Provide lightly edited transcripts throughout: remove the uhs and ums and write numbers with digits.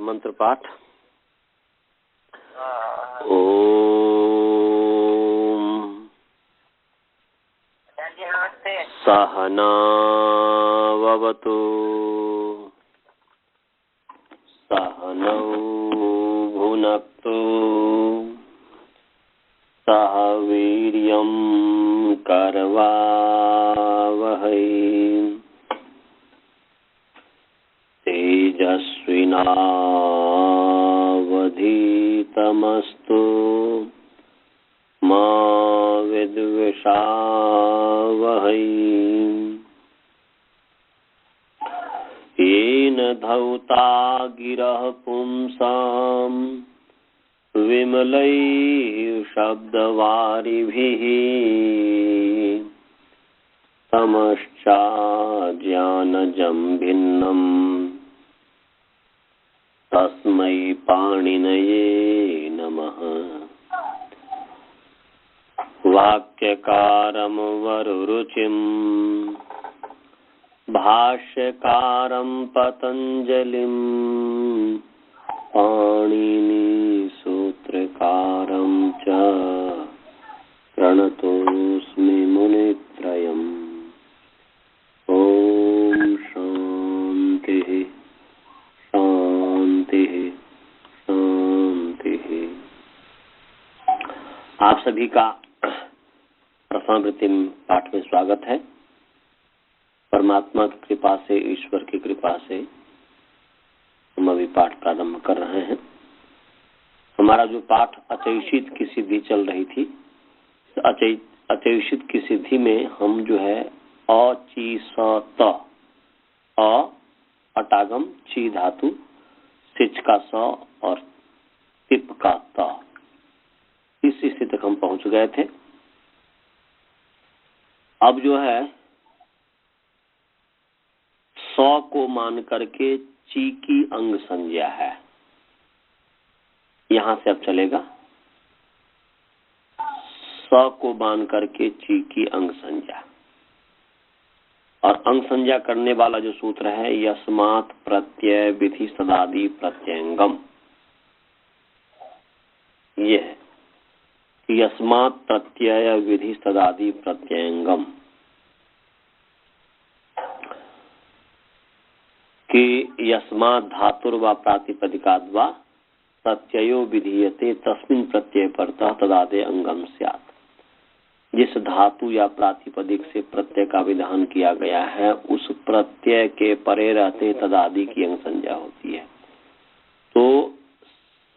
मंत्र पाठ। ओम सहना ववतु सहनौ भुनक्तु सह वीर्यं करवावहै तेजस्विनावधीतमस्तु मा विद्विषावहै। येन धौता गिरः पुंसां विमलैः शब्दवारिभिः तमश्चाज्ञानजं भिन्नम् तस्मै पाणिनये नमः। वाक्यकारं वरुरुचिं भाष्यकारं पतञ्जलिं पाणिनि सूत्रकारं च प्रणतोऽस्मि मुनित्रयम्। ओम शांति शांति शांति। आप सभी का प्रथमावृत्तिम पाठ में स्वागत है। परमात्मा की कृपा से, ईश्वर की कृपा से हम अभी पाठ प्रारंभ कर रहे हैं। हमारा जो पाठ अचैषित की सिद्धि चल रही थी, अचैषित की सिद्धि में हम जो है अचीसत अ अटागम ची धातु, सिच का स और तिप का त, इस स्थिति तक हम पहुंच गए थे। अब जो है सौ को मान करके ची की अंग संज्ञा है, यहां से अब चलेगा। स को मान करके ची की अंग संज्ञा, और अंग संज्ञा करने वाला जो सूत्र है यस्मात् प्रत्यय विधि सदादि प्रत्यंगम, ये है कि यस्मात् प्रत्यय विधि सदादि प्रत्यंगम, कि यस्मात् धातुर्वा प्रातिपदिकाद् वा प्रत्ययो विधीयते तस्मिन् प्रत्यय परतः तदादे अंगम स्यात्। जिस धातु या प्रातिपदिक से प्रत्यय का विधान किया गया है उस प्रत्यय के परे रहते तदादि की अंग संज्ञा होती है। तो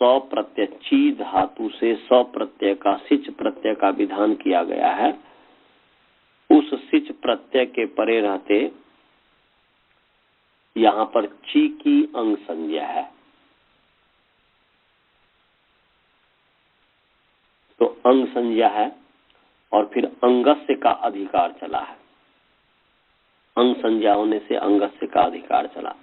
सौ प्रत्यय ची धातु से सौ प्रत्यय का सिच प्रत्यय का विधान किया गया है, उस सिच प्रत्यय के परे रहते यहाँ पर ची की अंग संज्ञा है। तो अंग संज्ञा है और फिर अंगस्य का अधिकार चला है। अंग संज्ञा होने से अंगस्य का अधिकार चला,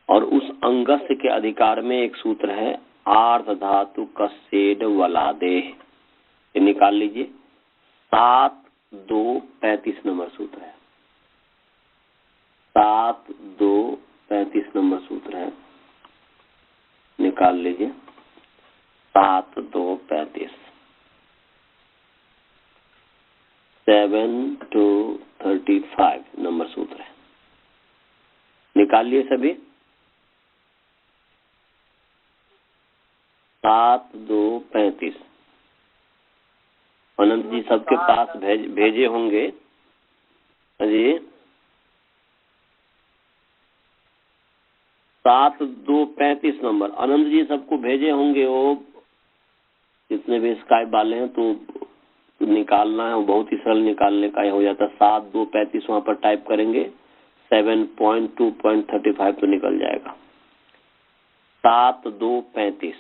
और उस अंगस्य के अधिकार में एक सूत्र है आर्ध धातु कस्येड वलादे, ये निकाल लीजिए। 7-2-35 नंबर सूत्र है। 7-2-35 नंबर सूत्र है, निकाल लीजिए। 7-2-35 7-2-35 नंबर सूत्र है, निकाल लिए सभी। 7-2-35 अनंत जी सबके पास भेजे होंगे जी। 7-2-35 नंबर अनंत जी सबको भेजे होंगे। वो जितने भी स्काइप वाले हैं तो निकालना है, वो बहुत ही सरल निकालने का हो जाता है। 7-2-35 वहां पर टाइप करेंगे, 7.2.35 तो निकल जाएगा। 7-2-35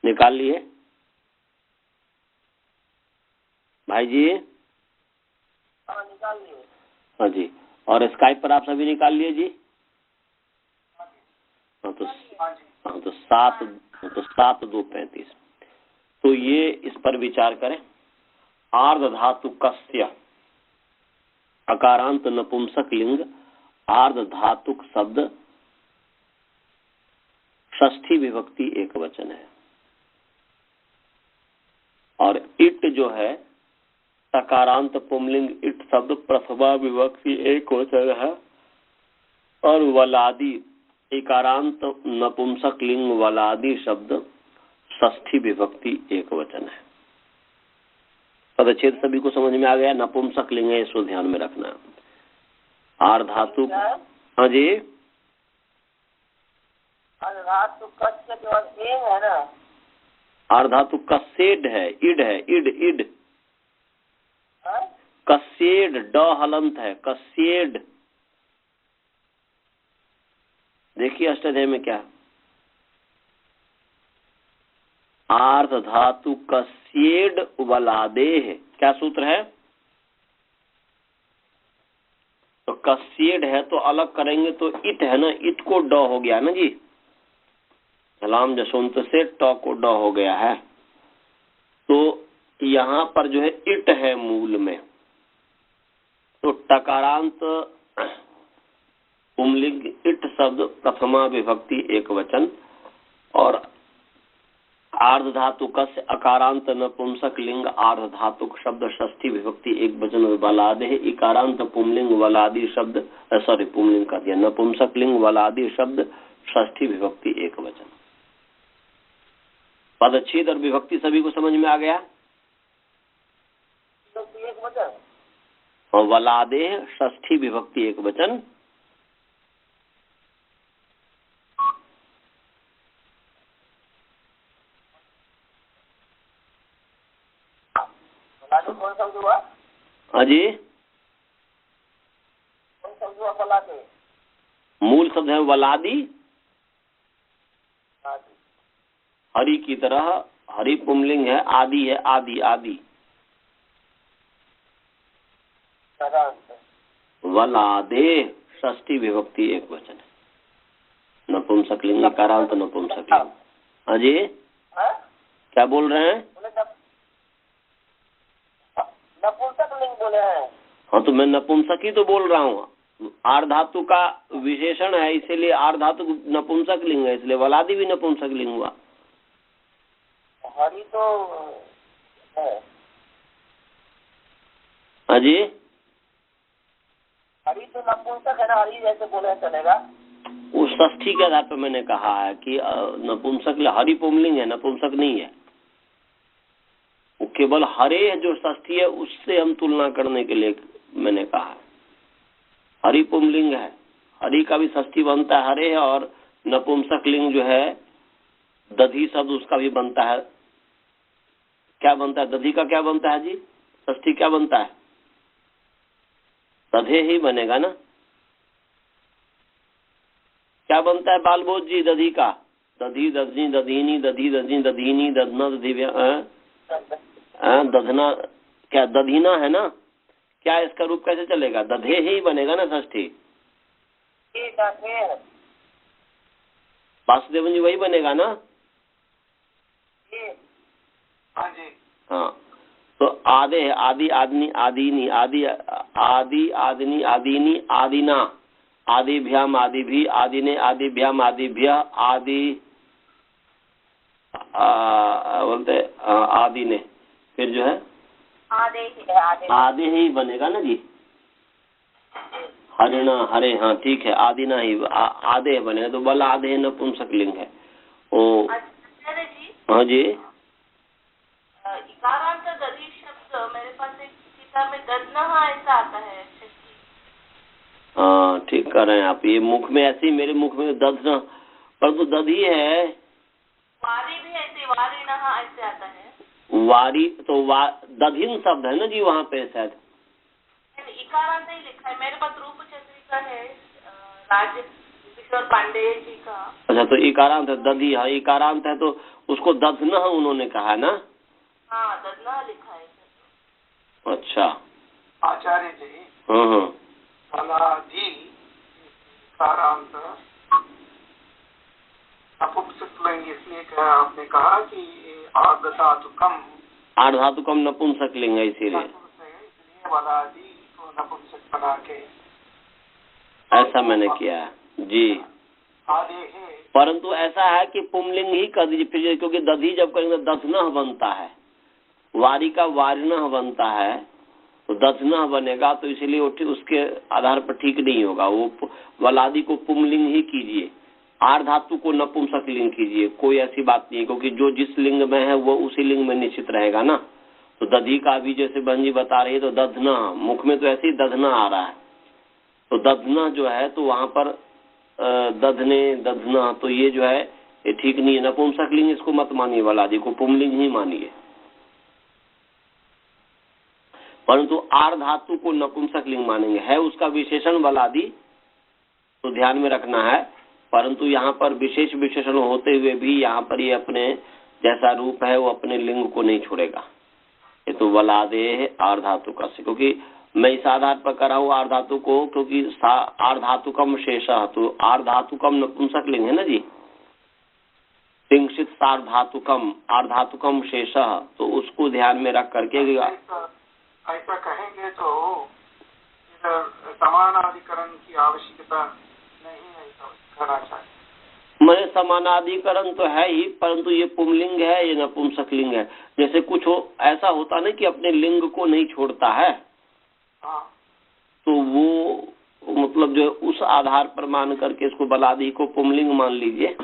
निकाल लिए भाई जी? निकाल लिए। हाँ जी। और स्काइप पर आप सभी निकाल लिए जी? हाँ तो 7-2-35। तो ये इस पर विचार करें। आर्ध धातु कस्य, अकारांत नपुंसक लिंग आर्ध धातुक शब्द षष्ठी विभक्ति एक वचन है। और इट जो है सकारांत पुंलिंग इट शब्द प्रथमा विभक्ति एक वचन है। और वलादी इकारांत नपुंसक लिंग वलादी शब्द षष्ठी विभक्ति एक वचन है। पदच्छेद सभी को समझ में आ गया। नपुंसक लिंग है, इसको ध्यान में रखना। आर धातु, हाँ जी, आर धातु कसेड है, इड है, इड इड कसेड, ड हलंत है, कसेड। देखिए अष्टाध्यायी में क्या, आर्ध धातु कसेड वलादेह, क्या सूत्र है? तो कसेड है तो अलग करेंगे तो इट है ना, इट को ड हो गया ना जी, सलाम जसवंत से ट को ड हो गया है। तो यहाँ पर जो है इट है मूल में, तो टकारांत पुंलिंग इट शब्द प्रथमा विभक्ति एक वचन। और आर्ध धातु कस्य अकारांत नपुंसक लिंग आर्ध धातुक शब्द षष्ठी विभक्ति एक वचन। वलादे इकारांत पुंलिंग वलादी शब्द, सॉरी पुंलिंग का दिया, नपुंसक लिंग वलादी शब्द षष्ठी विभक्ति एक वचन। पदच्छेद और विभक्ति सभी को समझ में आ गया। और वलादे षष्ठी विभक्ति एक वचन। कौन शब्द हुआ? अजी कौन शब्द हुआ? वलादे मूल शब्द है वलादी, हरि की तरह, हरि पुंलिंग है, आदि है, आदि आदि। वलादे षष्ठी विभक्ति एक वचन है। नपुंसक लिंग कारांत नपुंसक लिंग। अजी क्या बोल रहे हैं? नपुंसक लिंग बोले हैं। हाँ तो मैं नपुंसक ही तो बोल रहा हूँ। आर्ध धातु का विशेषण है, इसीलिए आर्ध धातु नपुंसक लिंग है, इसलिए वलादी भी नपुंसक लिंग हुआ। हरि तो है। अजी हरि तो नपुंसक है ना, हरि जैसे बोले चलेगा। उस षष्ठी के आधार पर मैंने कहा है कि नपुंसक, हरि पुंलिंग है, नपुंसक नहीं है। वो केवल हरे जो षष्ठी है उससे हम तुलना करने के लिए मैंने कहा है। हरि पुंलिंग है, हरि का भी षष्ठी बनता है हरे, और नपुंसक लिंग जो है दधी शब्द उसका भी बनता है। क्या बनता है? दधी का क्या बनता है जी? षष्ठी क्या बनता है? दधे ही बनेगा ना। क्या बनता है बालबोध जी दधी का? दधी, दधनी, दधीनी, दधी, दधी, दधीनी, दधना, दधी, दधना, क्या दधीना है ना? क्या इसका रूप कैसे चलेगा? दधे ही बनेगा ना षष्ठी। वासुदेवन जी वही बनेगा ना? हाँ तो आदे है, आदि, आदनी, आदीनी, आदि, आदि, आदनी, आदीनी, आदिना, आदिभ्याम, आदिभी, आदिने, आदिभ्याम, आदिभ्य, आदि बोलते आदि ने, फिर जो है आदि ही बनेगा ना जी। हरिणा, हरे, हाँ ठीक है, आदिना ही आधे बनेगा। तो बल आधे नपुंसक लिंग है। ओ हाँ जी, दधी शब्द मेरे पास एक किताब में दधना ऐसा आता है। हाँ ठीक कर रहे हैं आप। ये मुख में ऐसी, मेरे मुख में दधना, पर तो दधी है। वारी भी ऐसे, वारी नहा ऐसे आता है। वारी तो दधिन शब्द है ना जी वहाँ पे शायद। इकारांत ही लिखा है मेरे पास। रूप चंद्रिका है राज किशोर पांडे जी का। अच्छा तो इकारांत है, दधी, हाँ इकारांत है तो उसको दधना उन्होंने कहा है ना। हाँ दधना लिखा है। अच्छा आचार्य जी, हाँ वलादी इकारांत नपुंसक लिंग इसलिए आपने कहा कि आर्ध धातुकम, आर्ध धातुकम नपुंसक लिंग है, इसीलिए वलादी को नपुंसक बना के ऐसा मैंने किया है जी। आदे है। परंतु ऐसा है कि पुमलिंग ही कर दीजिए फिर, क्योंकि दधी जब करेंगे दधनह बनता है, वारी का वारिणह बनता है, तो दधनह बनेगा, तो इसीलिए उसके आधार पर ठीक नहीं होगा। वो वलादी को पुमलिंग ही कीजिए, आर धातु को नपुंसक लिंग कीजिए, कोई ऐसी बात नहीं है, क्योंकि जो जिस लिंग में है वो उसी लिंग में निश्चित रहेगा ना। तो दधी का भी जैसे बहन जी बता रही है, तो दधना, मुख में तो ऐसे ही दधना आ रहा है, तो दधना जो है तो वहां पर दधने दधना, तो ये जो है ये ठीक नहीं है। नपुंसक लिंग इसको मत मानिए, वलादी को पुमलिंग ही मानिए। परंतु आर धातु को नपुंसक लिंग मानेंगे, है उसका विशेषण वलादी, तो ध्यान में रखना है। परंतु यहाँ पर विशेष विशेषण होते हुए भी यहाँ पर ये अपने जैसा रूप है वो अपने लिंग को नहीं छोड़ेगा। ये तो वलादे है आर धातु का से, क्योंकि मैं इस आधार पर कर रहा हूँ आर धातु को, क्योंकि आर धातुकम शेष, तो आर धातुकम नपुंसक लिंग है ना जी। तिंशित सार धातुकम आर धातुकम शेष, तो उसको ध्यान में रख करके ऐसा कहेंगे तो इधर समानाधिकरण की आवश्यकता नहीं है, ऐसा कहना चाहिए। मैंने समानाधिकरण तो है ही, परंतु ये पुमलिंग है, ये नपुंसक लिंग है। जैसे कुछ ऐसा होता ना कि अपने लिंग को नहीं छोड़ता है, तो वो मतलब जो उस आधार पर मान करके इसको बलादी को पुमलिंग मान लीजिए।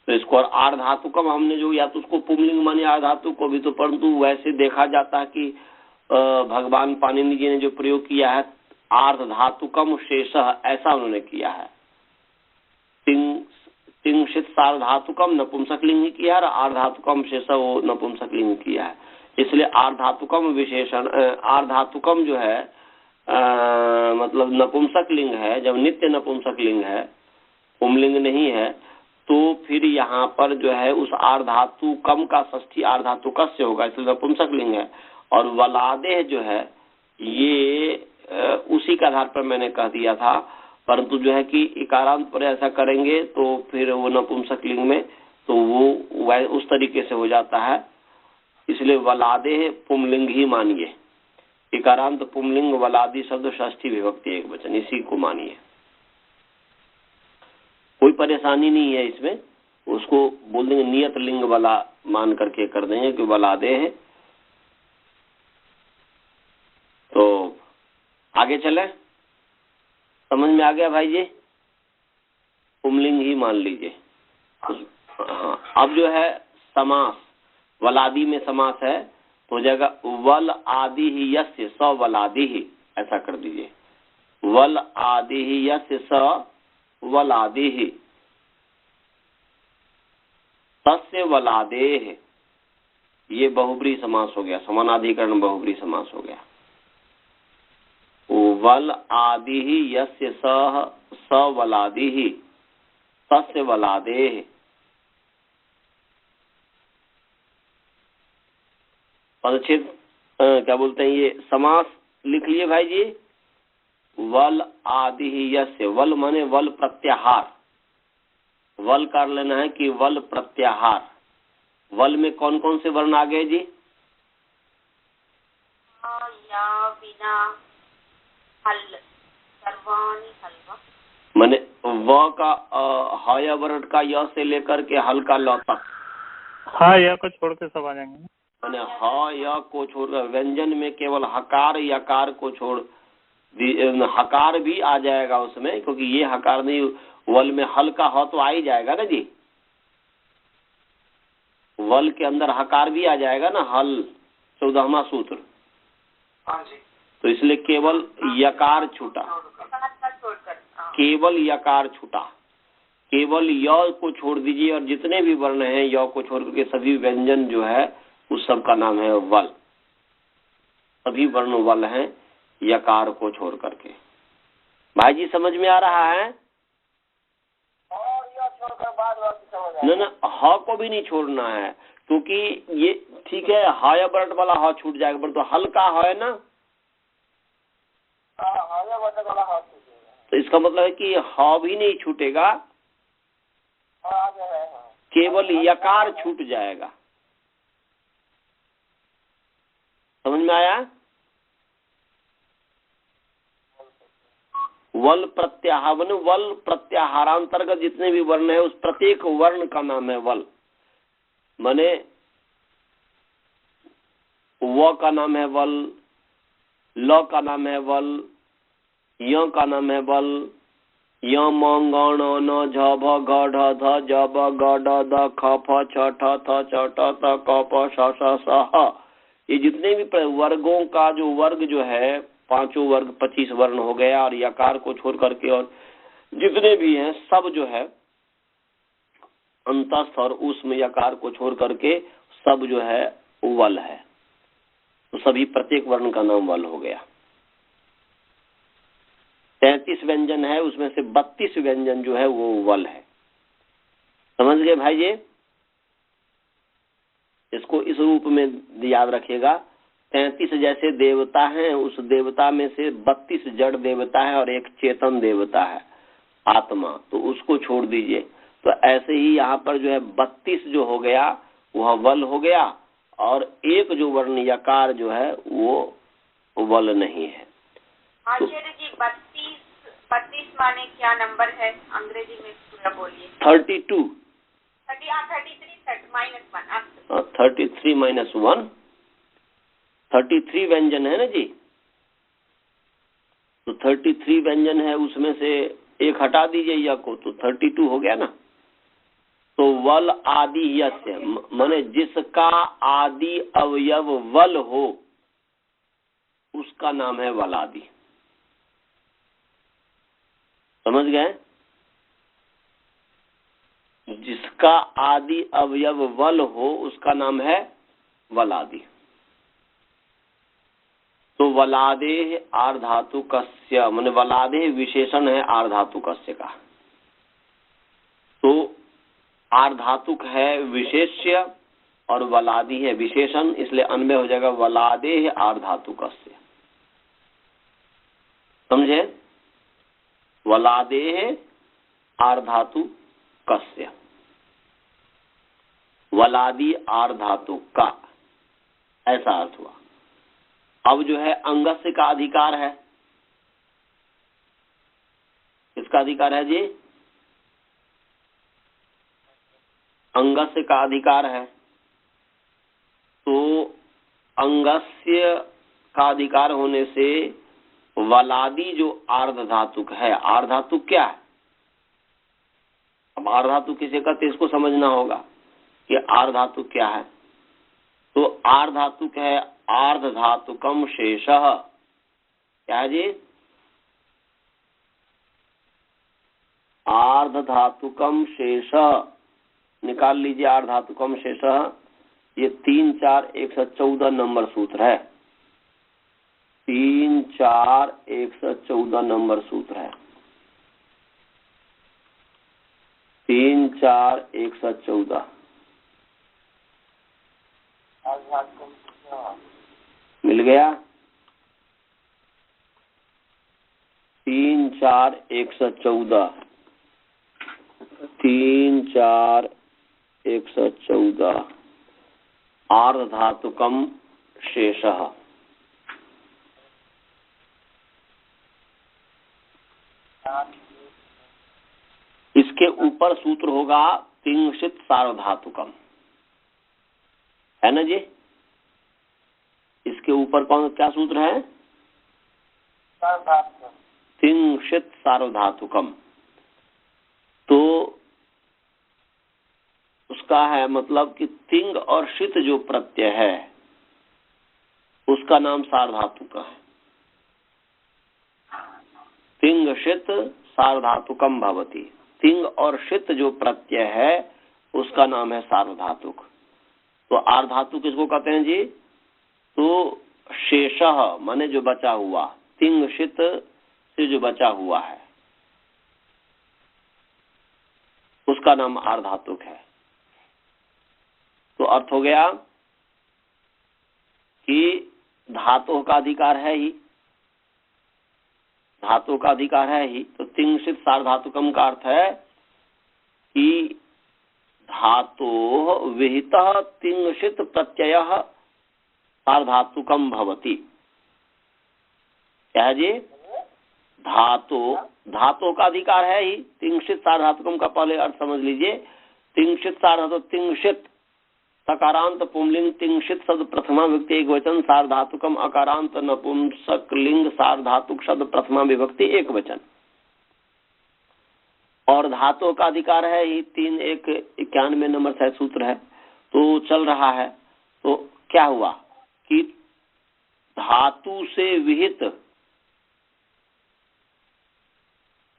तो इसको और आर धातुकम हमने जो, या तो उसको पुमलिंग माने आर धातु को भी, तो परंतु वैसे देखा जाता है कि भगवान पाणिनि जी ने जो प्रयोग किया है आर्ध धातुकम शेष, ऐसा उन्होंने किया है। तिंशित सार धातुकम नपुंसक लिंग किया है, आर्ध धातुकम शेष वो नपुंसक लिंग किया है। इसलिए आर्ध धातुकम विशेषण, आर्ध धातुकम जो है मतलब नपुंसक लिंग है, जब नित्य नपुंसक लिंग है, पुमलिंग नहीं है, तो फिर यहाँ पर जो है उस आर्ध धातु कम का षष्ठी आर्ध धातु कस्य होगा, इसलिए नपुंसक लिंग है। और वलादेह जो है ये उसी के आधार पर मैंने कह दिया था, परंतु जो है कि इकारांत पर ऐसा करेंगे तो फिर वो नपुंसक लिंग में तो वो उस तरीके से हो जाता है। इसलिए वलादेह पुमलिंग ही मानिए, इकारांत पुमलिंग वलादी शब्द षष्ठी विभक्ति एक वचन, इसी को मानिए, कोई परेशानी नहीं है इसमें। उसको बोल देंगे नियत लिंग वाला मान करके कर देंगे कि वलादे है। तो आगे चले, समझ में आ गया भाई जी? पुमलिंग ही मान लीजिए। हाँ, अब जो है समास, वलादी में समास है तो जगह वल आदि ही यस्य स वलादि ही, ऐसा कर दीजिए। वल आदि ही यस्य स वलादि ही तस्य वलादेह, ये बहुब्री समास हो गया, समानाधिकरण बहुब्री समास हो गया। वल आदि ही यस्य स वलादि ही तस्य वलादेह। पदच्छेद क्या बोलते हैं, ये समास लिख लिए भाई जी। वल आदि ही यस्य, वल माने वल प्रत्याहार, वल कर लेना है कि वल प्रत्याहार। वल में कौन कौन से वर्ण आ गए जी? या, बिना, हल, सर्वाणि हल। माने व का हय वर्ण का य से लेकर के हल का ल तक। हाँ, या को छोड़ के सब आ जाएंगे। माने ह य को छोड़कर व्यंजन में केवल हकार यकार को छोड़, हकार भी आ जाएगा उसमें, क्योंकि ये हकार नहीं, वल में हल का ह तो आ ही जाएगा ना जी, वल के अंदर हकार भी आ जाएगा ना, हल 14वां सूत्र। हाँ जी। तो इसलिए केवल यकार छूटा, केवल यकार छूटा, केवल य को छोड़ दीजिए, और जितने भी वर्ण हैं य को छोड़ करके सभी व्यंजन जो है उस सब का नाम है वल, सभी वर्ण वल हैं यकार को छोड़ करके। भाई जी समझ में आ रहा है? न ह को भी नहीं छोड़ना है, क्योंकि ये ठीक है हय वर्ण वाला ह छूट जाएगा, पर तो हल्का है ना, तो इसका मतलब है कि ह भी नहीं छूटेगा, केवल यकार छूट जाएगा। समझ में आया? वल प्रत्याहार, वल प्रत्याहारांतर्गत जितने भी वर्ण है उस प्रत्येक वर्ण का नाम है वल। माने व का नाम है वल, ल का नाम है वल, य का नाम है वल, य म ग ण न झ भ ग ढ ध ज ब ग ड द ख फ छ ठ थ च ट त क प श ष स ह। ये जितने भी वर्गों का जो वर्ग जो है, पांचों वर्ग 25 वर्ण हो गया, और यकार को छोड़ करके और जितने भी हैं सब जो है अंतस्थ और ऊष्म यकार को छोड़ करके सब जो है वल है। तो सभी प्रत्येक वर्ण का नाम वल हो गया। 33 व्यंजन है, उसमें से 32 व्यंजन जो है वो वल है। समझ गए भाई जी? इसको इस रूप में याद रखिएगा। 33 जैसे देवता हैं, उस देवता में से 32 जड़ देवता है और एक चेतन देवता है आत्मा, तो उसको छोड़ दीजिए। तो ऐसे ही यहाँ पर जो है 32 जो हो गया वह वल हो गया, और एक जो वर्ण यकार जो है वो वल नहीं है। आचार्य जी 32 माने क्या नंबर है? अंग्रेजी में पूरा बोलिए। 32 33 -1 33 -1 33 व्यंजन है ना जी। तो 33 व्यंजन है, उसमें से एक हटा दीजिए य को, तो 32 हो गया ना। तो वल आदि यस्य माने जिसका आदि अवयव वल हो उसका नाम है वल आदि। समझ गए? जिसका आदि अवयव वल हो उसका नाम है वल आदि। तो वलादेह आर्धातुकस्य माने वलादेह विशेषण है आर्धातुकस्य का। तो आर्धातुक है विशेष्य और वलादि है विशेषण, इसलिए अन्वय हो जाएगा वलादेह आर्धातुकस्य। समझे? वलादेह आर्धातुकस्य, वलादि आर्धातुक का, ऐसा अर्थ हुआ। अब जो है अंगस्य का अधिकार है। किसका अधिकार है जी? अंगस्य का अधिकार है। तो अंगस्य का अधिकार होने से वलादि जो आर्ध धातुक है, आर्ध धातुक क्या है? अब आर्ध धातुक किसे कहते हैं इसको समझना होगा कि आर्ध धातुक क्या है। तो आर्ध धातुक है आर्ध धातुकम शेषः। क्या है जी? आर्ध धातुकम शेषः। निकाल लीजिए आर्ध धातुकम शेषः। ये 3 4 114 नंबर सूत्र है। 3 4 114 नंबर सूत्र है। 3 4 114 मिल गया। 3 4 114 3 4 114 आर्ध धातुकम शेषः। इसके ऊपर सूत्र होगा तिंशित सार्वधातुकम, है ना जी? इसके ऊपर कौन क्या सूत्र है? तिंशित सार्वधातुकम। तो उसका है मतलब कि तिंग और शित जो प्रत्यय है उसका नाम सार्वधातुक है। तिंग शित सार्वधातुकम भवति। तिंग और शित जो प्रत्यय है उसका नाम है सार्वधातुक। तो आर्धातु किसको कहते हैं जी? तो शेषः माने जो बचा हुआ, तिंग शित से जो बचा हुआ है उसका नाम आर्धातुक है। तो अर्थ हो गया कि धातु का अधिकार है ही, धातु का अधिकार है ही। तो तिंशित सार्वधातुकम का अर्थ है कि धातो विहितः तिंशित प्रत्ययः सार्वधातुकम भवति। क्या है जी? धातु का अधिकार है ही। तिंशित सार्वधातुकम का पहले अर्थ समझ लीजिए। तिंशित सार्वधातु, तिंशित सकारांत पुंलिंग, तिंशित शब्द प्रथमा विभक्ति एक वचन, सार्वधातुकम अकारांत नपुंसक लिंग, सार्वधातुक शब्द प्रथमा विभक्ति एक वचन। और धातु का अधिकार है ही 391 नंबर से सूत्र है, तो चल रहा है। तो क्या हुआ कि धातु से विहित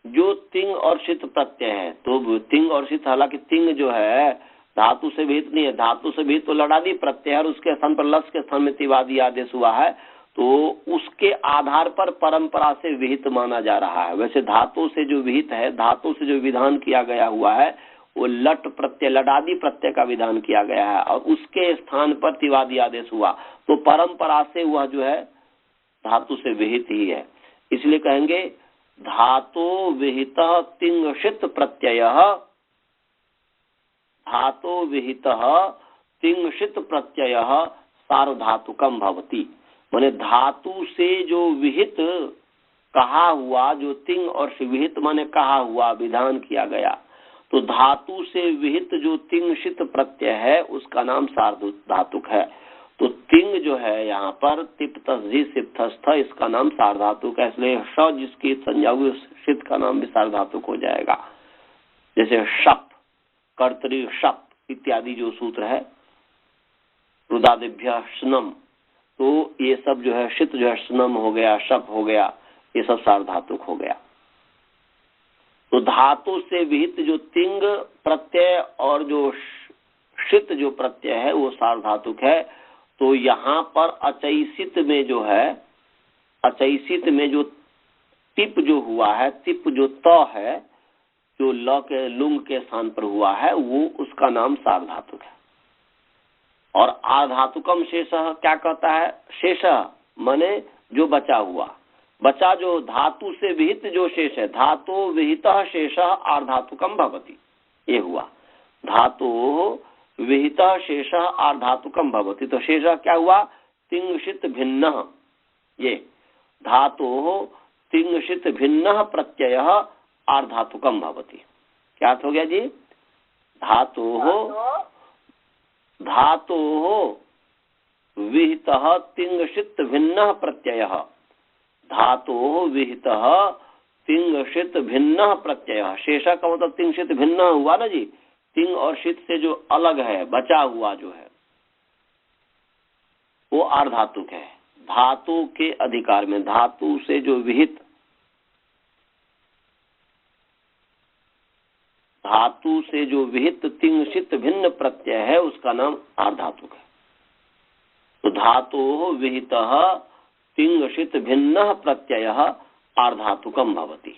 जो तिंग और शित प्रत्यय है, तो तिंग और शित, हालांकि तिंग जो है धातु से विहित नहीं है, धातु से विहित तो लडादी प्रत्यय है, उसके स्थान पर लस के स्थान में तिवादी आदेश हुआ है, तो उसके आधार पर परंपरा से विहित माना जा रहा है। वैसे धातु से जो विहित है, धातु से जो विधान किया गया हुआ है वो लट प्रत्यय, लडादी प्रत्यय का विधान किया गया है और उसके स्थान पर तिवादी आदेश हुआ, तो परंपरा से वह जो है धातु से विहित ही है। इसलिए कहेंगे धातु विहित तिंशित प्रत्यय, धातु विहित तिंशित प्रत्यय सार्वधातुकम भवति। माने धातु से जो विहित कहा हुआ, जो तिंग और विहित माने कहा हुआ, विधान किया गया, तो धातु से विहित जो तिंशित प्रत्यय है उसका नाम सार्वधातुक है। तो तिंग जो है यहाँ पर तिप्तजी सिप्तस्थ, इसका नाम सार्वधातुक है, इसलिए श जिसकी संज्ञा हुई शित का नाम भी सार्वधातुक हो जाएगा। जैसे शप, कर्तरी शप इत्यादि जो सूत्र है, रुदादिभ्य स्नम, तो ये सब जो है शित जो है स्नम हो गया, शप हो गया, ये सब सार्वधातुक हो गया। तो धातु से विहित जो तिंग प्रत्यय और जो शित जो प्रत्यय है वो सार्वधातुक है। तो यहाँ पर अचैसित में जो है, अचैसित में जो तिप जो हुआ है, तिप जो त है, जो ल के लुंग के स्थान पर हुआ है, वो उसका नाम सार्वधातुक है। और आधातुकम शेष क्या कहता है? शेष माने जो बचा हुआ, बचा जो धातु से विहित जो शेष है, धातु विहित शेष आर्धातुकम भवति, ये हुआ। धातु विहित शेष आर्धातुकम भवति, तो शेष क्या हुआ? तिंशित भिन्न, ये धातु तिंशित भिन्न प्रत्यय आर्धातुकम भवति। क्या अर्थ हो गया जी? धातु विहित तिंशित भिन्न प्रत्यय, धातु विहित तिंशित भिन्न प्रत्यय। शेष का मतलब तिंशित भिन्न हुआ ना जी, तिंग और शित से जो अलग है, बचा हुआ जो है, वो आर्धातुक है। धातु के अधिकार में धातु से जो विहित, धातु से जो विहित तिंशित भिन्न प्रत्यय है उसका नाम आर्धातुक है। तो धातु विहित तिंशित भिन्न प्रत्यय आर्धातुकम भवति।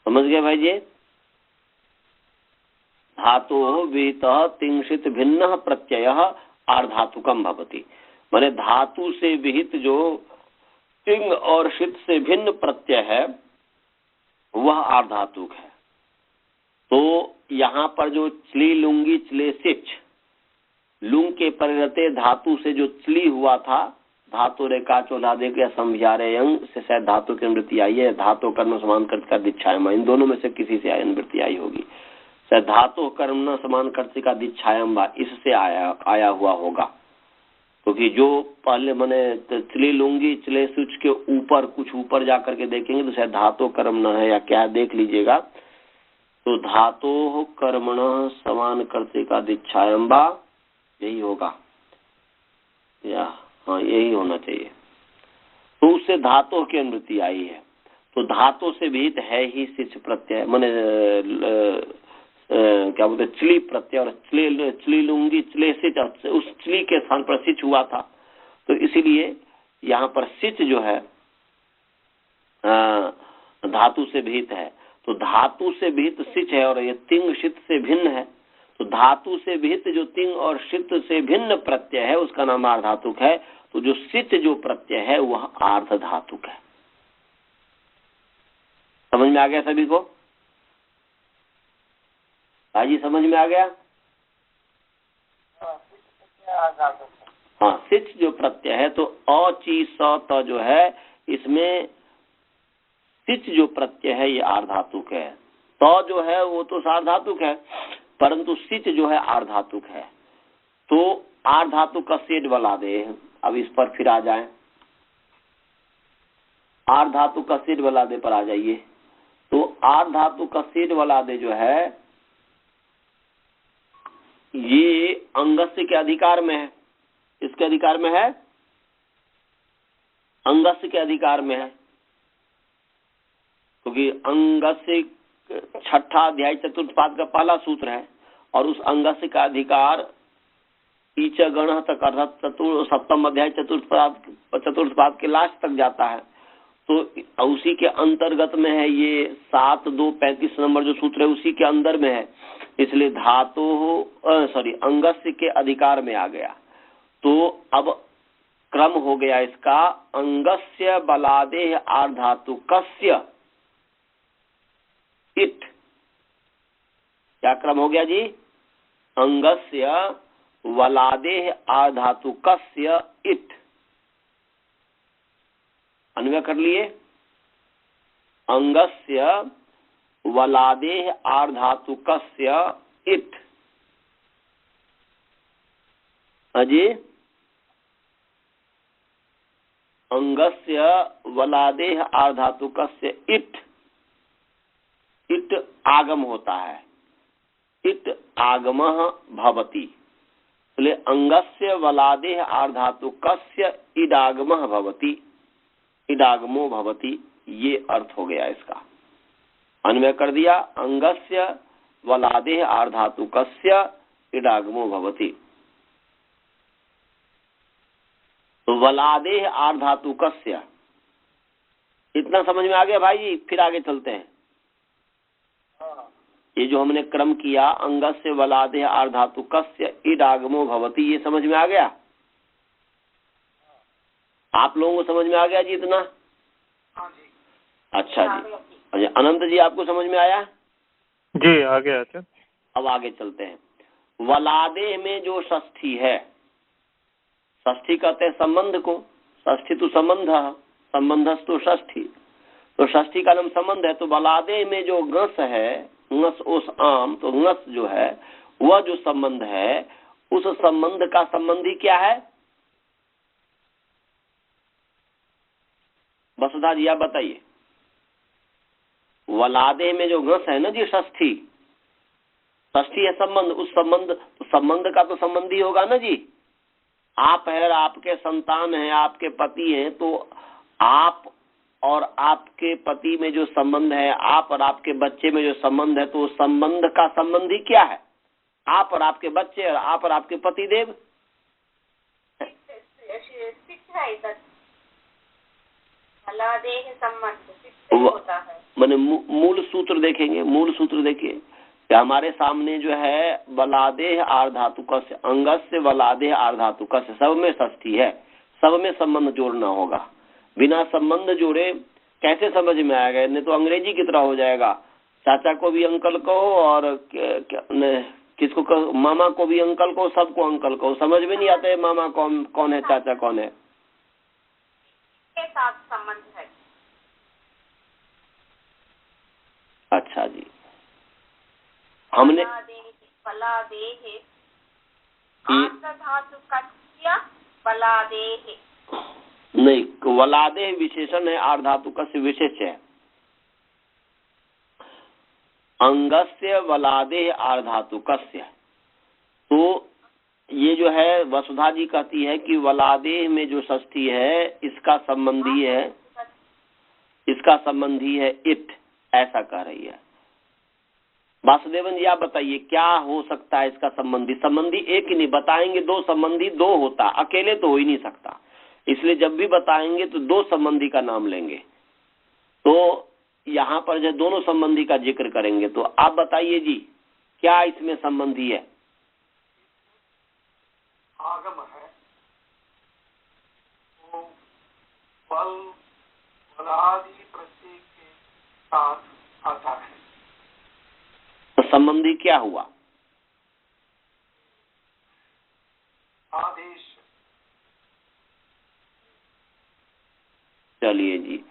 समझ गए भाई जी? धातु विहित तिंशित भिन्न प्रत्यय आर्धातुकम भवति, माने धातु से विहित जो तिंग और शित से भिन्न प्रत्यय है वह आर्धातुक है। तो यहाँ पर जो चली लुंगी चले सिच, लुंग के परिणते धातु से जो चली हुआ था, धातु रेखा चौलादे के संव्यारे अंग से शायद धातु की निवृत्ति आई है, धातु कर्म समान कर्तिका दीक्षायम, इन दोनों में से किसी से निवृत्ति आई होगी। शायद धातु कर्म न समान कर्तिका दीक्षायम इससे आया हुआ होगा, क्योंकि जो पहले मैंने चली लूंगी चले सूच के ऊपर कुछ ऊपर जाकर के देखेंगे तो शायद धातु कर्म न है या क्या, देख लीजिएगा। तो धातु कर्मण समान कर्तिका दीक्षायम यही होगा, या हाँ यही होना चाहिए। तो उससे धातु की अनुवृत्ति आई है। तो धातु से विहित है ही सिच प्रत्यय, माने क्या बोलते चली प्रत्यय, और चली लूंगी चले सिच, उस चली के स्थान पर सिच हुआ था, तो इसीलिए यहाँ पर सिच जो है धातु से विहित है। तो धातु से विहित सिच है और ये तिंग शित से भिन्न है। तो धातु से विहित जो तिंग और शित से भिन्न प्रत्यय है उसका नाम आर्धातुक है। तो जो सिच जो प्रत्यय है वह आर्ध धातुक है। समझ में आ गया सभी को? भाई समझ में आ गया? हाँ, सिच जो प्रत्यय है तो अ ची स त जो है इसमें सिच जो प्रत्यय है ये आर्धातुक है। त जो है वो तो सार्वधातुक है, परंतु सिच जो है आर्धातुक है। तो आर्धातुक का सेठ बला दे। अब इस पर फिर आ जाए, आर्धातुक का सेठ बला दे पर आ जाइए। तो आर्धातुक का सेठ बला दे जो है ये अंगस्य के अधिकार में है। इसके अधिकार में है, अंगस्य के अधिकार में है, क्योंकि अंगस्य छठा अध्याय चतुर्थ पाद का पहला सूत्र है और उस अंगस्य का अधिकार ईच गण तक अर्थात सप्तम अध्याय चतुर्थ पाद के लास्ट तक जाता है। तो उसी के अंतर्गत में है ये 7-2-35 नंबर जो सूत्र है उसी के अंदर में है, इसलिए धातु अंगस्य के अधिकार में आ गया। तो अब क्रम हो गया इसका अंगस्य बलादेह आर्धातुकस्य इट। क्या क्रम हो गया जी? अंगस्य वलादेह आर्धातुकस्य इट। अन्वय कर लिए, अंगस्य वलादेह आर्धातुकस्य इट। अजी अंगस्य वलादेह आर्धातुकस्य इट, इट आगम होता है, इट आगमः भवति। इसलिए अंगस्य वलादेह आर्धातुकस्य इडागमः भवति, इडागमो भवति, ये अर्थ हो गया इसका। अन्वय कर दिया, अंगस्य वलादेह आर्धातुकस्य इडागमो भवति। तो वलादेह आर्धातुकस्य, इतना समझ में आ गया भाई जी? फिर आगे चलते हैं। ये जो हमने क्रम किया अंगस्य वलादेह आर्धातुकस्य इडागमो भवति, ये समझ में आ गया? आप लोगों को समझ में आ गया जी इतना? हाँ जी। अच्छा जी। अच्छा, अनंत जी आपको समझ में आया? जी आ गया सर। अब आगे चलते हैं। वलादेह में जो षष्ठी है, षष्ठी कहते हैं संबंध को, षष्ठी तो संबंध, संबंधस तो षष्ठी, तो षष्ठी का नाम संबंध है। तो वलादेह में जो गस है, गस ओस आम, तो गस जो है वह जो संबंध है उस संबंध का संबंधी क्या है? वसुधा जी आप बताइए। वलादे में जो गस है ना जी षष्ठी, षष्ठी है संबंध, उस संबंध, तो संबंध का तो संबंधी होगा ना जी। आप है, आपके संतान है, आपके पति हैं, तो आप और आपके पति में जो संबंध है, आप और आपके बच्चे में जो संबंध है, तो संबंध का संबंधी क्या है? आप और आपके बच्चे और आप और आपके पति देव। मैंने मूल सूत्र देखेंगे, मूल सूत्र देखिए कि हमारे सामने जो है वलादेह आर्धातुकस्य, अंगस्य वलादेह आर्धातुकस्य, सब में षष्ठी है, सब में संबंध जोड़ना होगा। बिना संबंध जोड़े कैसे समझ में आएगा? नहीं तो अंग्रेजी की तरह हो जाएगा, चाचा को भी अंकल कहो और किसको कहो, मामा को भी अंकल को, सबको अंकल को, समझ में नहीं आता है मामा कौन है, चाचा कौन है। के साथ संबंध है। अच्छा जी, हमने नहीं, वलादेह विशेषण है, आर्धातुकस्य विशेष है। अंगस्य वलादेह आर्धातुकस्य, तो ये जो है वसुधा जी कहती है कि वलादेह में जो षष्ठी है इसका संबंधी है, इसका संबंधी है इट, ऐसा कह रही है। वासुदेवन जी आप बताइए क्या हो सकता है इसका संबंधी? संबंधी एक ही नहीं बताएंगे, दो संबंधी दो होता, अकेले तो हो ही नहीं सकता, इसलिए जब भी बताएंगे तो दो संबंधी का नाम लेंगे। तो यहाँ पर जो दोनों संबंधी का जिक्र करेंगे, तो आप बताइए जी क्या इसमें संबंधी है? आगम है, वो बल बलादि प्रत्यय के साथ आता है। तो संबंधी क्या हुआ? आदेश चलिए जी।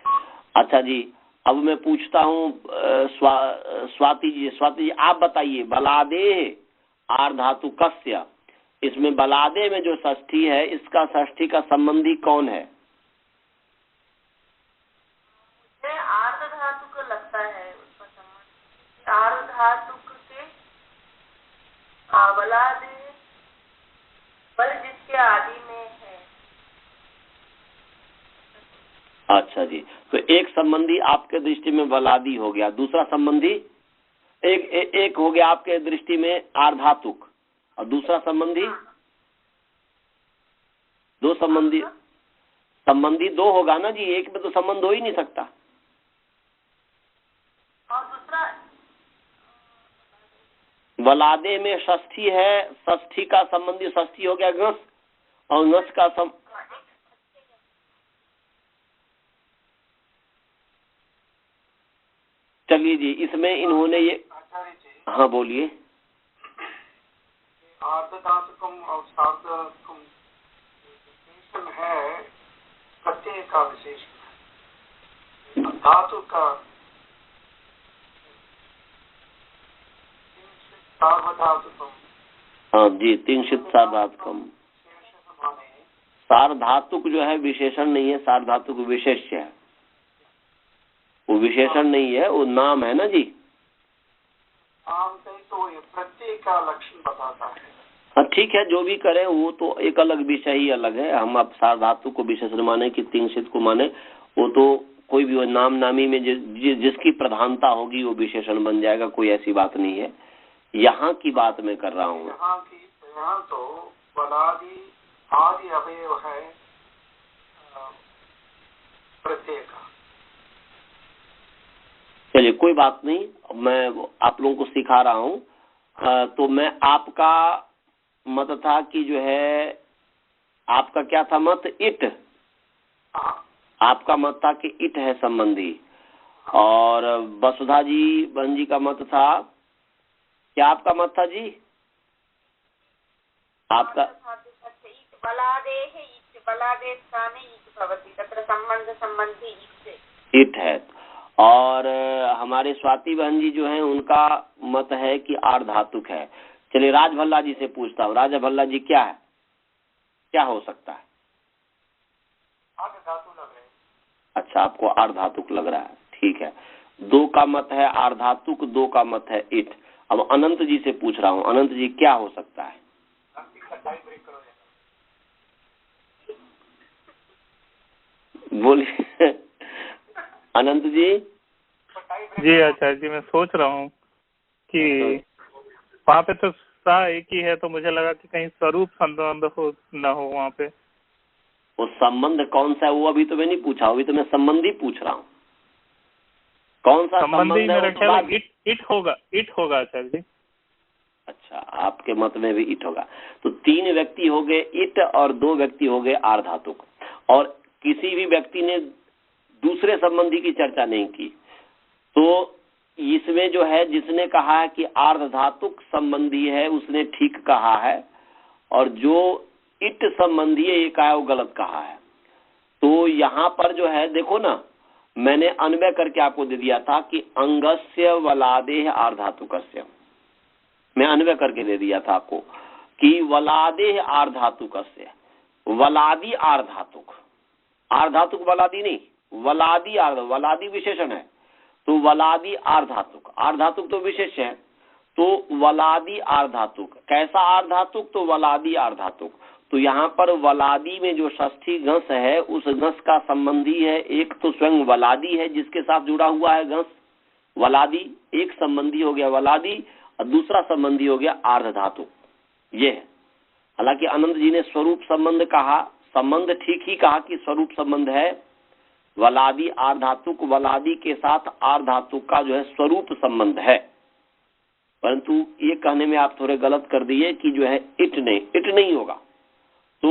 अच्छा जी, अब मैं पूछता हूँ स्वाति जी आप बताइए, बलादेह आर्धातु कस्य, इसमें बलादे में जो षष्ठी है इसका षष्ठी का संबंधी कौन है? मुझे आर्ध धातु को लगता है उसका संबंध, आर्ध धातु के बलादे बल जिसके आदि में है। अच्छा जी, तो एक संबंधी आपके दृष्टि में बलादी हो गया, दूसरा संबंधी एक हो गया आपके दृष्टि में आर्धातुक, और दूसरा संबंधी दो संबंधी दो होगा ना जी, एक में तो संबंध हो ही नहीं सकता। और दूसरा बलादे में षष्ठी है, षष्ठी का संबंधी षष्ठी हो गया गस, और गस का चलिए जी, इसमें इन्होंने ये आचार्य जी, हाँ बोलिए। आर्धधातुकम और सार्धधातुकम विशेषण है, प्रत्यय का विशेषण, धातु का सार्वधातुकम। हाँ जी, तिंशित सार्वधातुकम। सार्वधातुक जो है विशेषण नहीं है, सार्वधातुक विशेष्य है, वो विशेषण नहीं है, वो नाम है ना जी। नाम से तो ये प्रत्यय का लक्षण बताता है। हाँ ठीक है, जो भी करें वो तो एक अलग विषय ही अलग है। हम अब सार्वधातुक को विशेषण माने कि तिंशित को माने, वो तो कोई भी नाम नामी में जिसकी प्रधानता होगी वो विशेषण बन जाएगा, कोई ऐसी बात नहीं है। यहाँ की बात मैं कर रहा हूँ। यहाँ तो बलादि आदि अवयव है प्रत्यय का। चलिए कोई बात नहीं, मैं आप लोगों को सिखा रहा हूँ। तो मैं आपका मत था कि जो है, आपका क्या था मत? इट। आपका मत था कि इट है संबंधी, और वसुधा जी बहन जी का मत था, क्या आपका मत था जी? आपका इट है, और हमारे स्वाति बहन जी जो हैं उनका मत है कि आर्धातुक है। चलिए राजभल्ला जी से पूछता हूँ, राजभल्ला जी क्या है, क्या हो सकता है? आर्धातु लग रहा है। अच्छा, आपको आर्धातुक लग रहा है, ठीक है। दो का मत है आर्धातुक, दो का मत है इट। अब अनंत जी से पूछ रहा हूँ, अनंत जी क्या हो सकता है? बोलिए अनंत जी। जी आचार्य जी, मैं सोच रहा हूँ कि वहाँ पे तो सा एक ही है, तो मुझे लगा कि कहीं स्वरूप संबंध हो न हो वहाँ पे। वो संबंध कौन सा है वो अभी तो मैं नहीं पूछा, अभी तो मैं संबंधी पूछ रहा हूँ। कौन सा संबंध है? मेरा ख्याल इट होगा आचार्य जी। अच्छा, आपके मत में भी इट होगा। तो तीन व्यक्ति हो गए इट और दो व्यक्ति हो गए आर्धातुक, और किसी भी व्यक्ति ने दूसरे संबंधी की चर्चा नहीं की। तो इसमें जो है, जिसने कहा है कि आर्धातुक संबंधी है उसने ठीक कहा है, और जो इट संबंधी है ये कहा है वो गलत कहा है। तो यहाँ पर जो है देखो ना, मैंने अन्वय करके आपको दे दिया था कि अंगस्य वलादेह आर्धातुकस्य, मैं अन्वय करके दे दिया था आपको कि वलादेह आर्धातुकस्य, वलादी आर्धातुक, आर्धातुक वलादी नहीं, वलादी वलादी विशेषण है, तो वलादी आर्धातुक, आर्धातुक तो विशेष है, तो वलादी आर्धातुक। कैसा आर्धातुक? तो वलादी आर्धातुक। तो यहाँ पर वलादी में जो षष्ठी घस है उस घस का संबंधी है, एक तो स्वयं वलादी है जिसके साथ जुड़ा हुआ है घस, वलादी एक संबंधी हो गया वलादी, और दूसरा संबंधी हो गया आर्धधातुक। ये है। हालांकि अनंत जी ने स्वरूप संबंध कहा, संबंध ठीक ही कहा कि स्वरूप संबंध है, वलादी आर्धातुक, वलादी के साथ आर्धातुक का जो है स्वरूप संबंध है। परंतु ये कहने में आप थोड़े गलत कर दिए कि जो है इट नहीं होगा। तो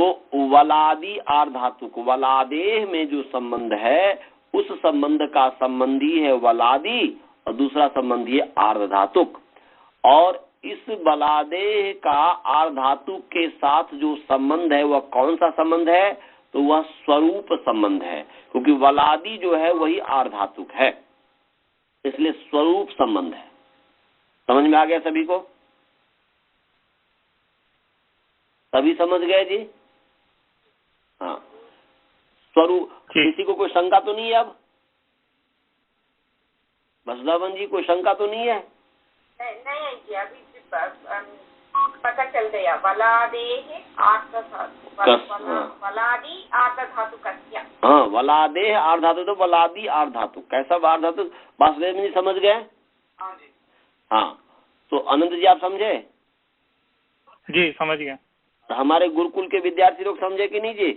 वलादी आर्धातुक, वलादेह में जो संबंध है उस संबंध का संबंधी है वलादी, और दूसरा संबंधी है आर्धातुक। और इस वलादेह का आर्धातुक के साथ जो संबंध है वह कौन सा संबंध है? तो वह स्वरूप संबंध है, क्योंकि वलादि जो है वही आर्धातुक है, इसलिए स्वरूप संबंध है। समझ में आ गया सभी को? सभी समझ गए जी? हाँ, स्वरूप। किसी को कोई शंका तो नहीं है? अब वसुधावन जी कोई शंका तो नहीं है? नहीं है जी, अभी पता चल गया। वलादेह वलादि आर्धातु कस्य। हाँ, वलादेह आर्धातु, तो वलादि आर्धातु कैसा आर्धातु वासुदेव जी समझ गए? हाँ जी। हाँ, तो अनंत जी आप समझे? जी समझ गया। हमारे गुरुकुल के विद्यार्थी लोग समझे कि नहीं जी?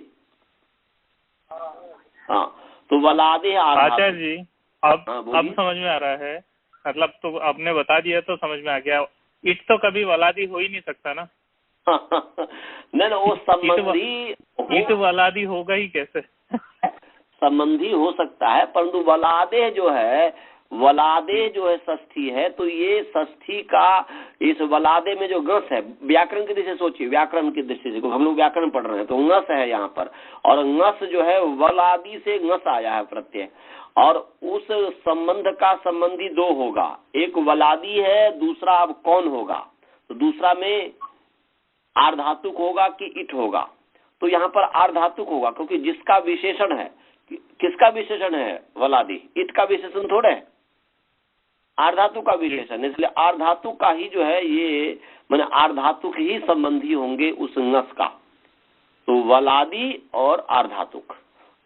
हाँ, तो वलादेह आर्धातु। आचार्य जी अब समझ में आ रहा है, मतलब तो आपने बता दिया तो समझ में आ गया। ईट तो कभी वलादी हो ही नहीं सकता ना। नहीं, वो संबंधी ईट वलादी होगा ही कैसे? संबंधी हो सकता है, परंतु वलादे जो है षष्ठी है, तो ये षष्ठी का इस वलादे में जो गस है, व्याकरण की दृष्टि से सोचिए, व्याकरण की दृष्टि से हम लोग व्याकरण पढ़ रहे हैं, तो ngस है यहाँ पर, और ngस जो है वलादी से ngस आया है प्रत्यय, और उस संबंध का संबंधी दो होगा, एक वलादी है, दूसरा अब कौन होगा, तो दूसरा में आर्धातुक होगा कि इट होगा, तो यहाँ पर आर्धातुक होगा, क्योंकि जिसका विशेषण है, किसका विशेषण है? वलादी। इट का विशेषण थोड़े है, आर्धातुक का विशेषण, इसलिए आर्धातुक का ही जो है ये माने आर्धातुक ही संबंधी होंगे उस ngस का, तो वलादी और आर्धातुक।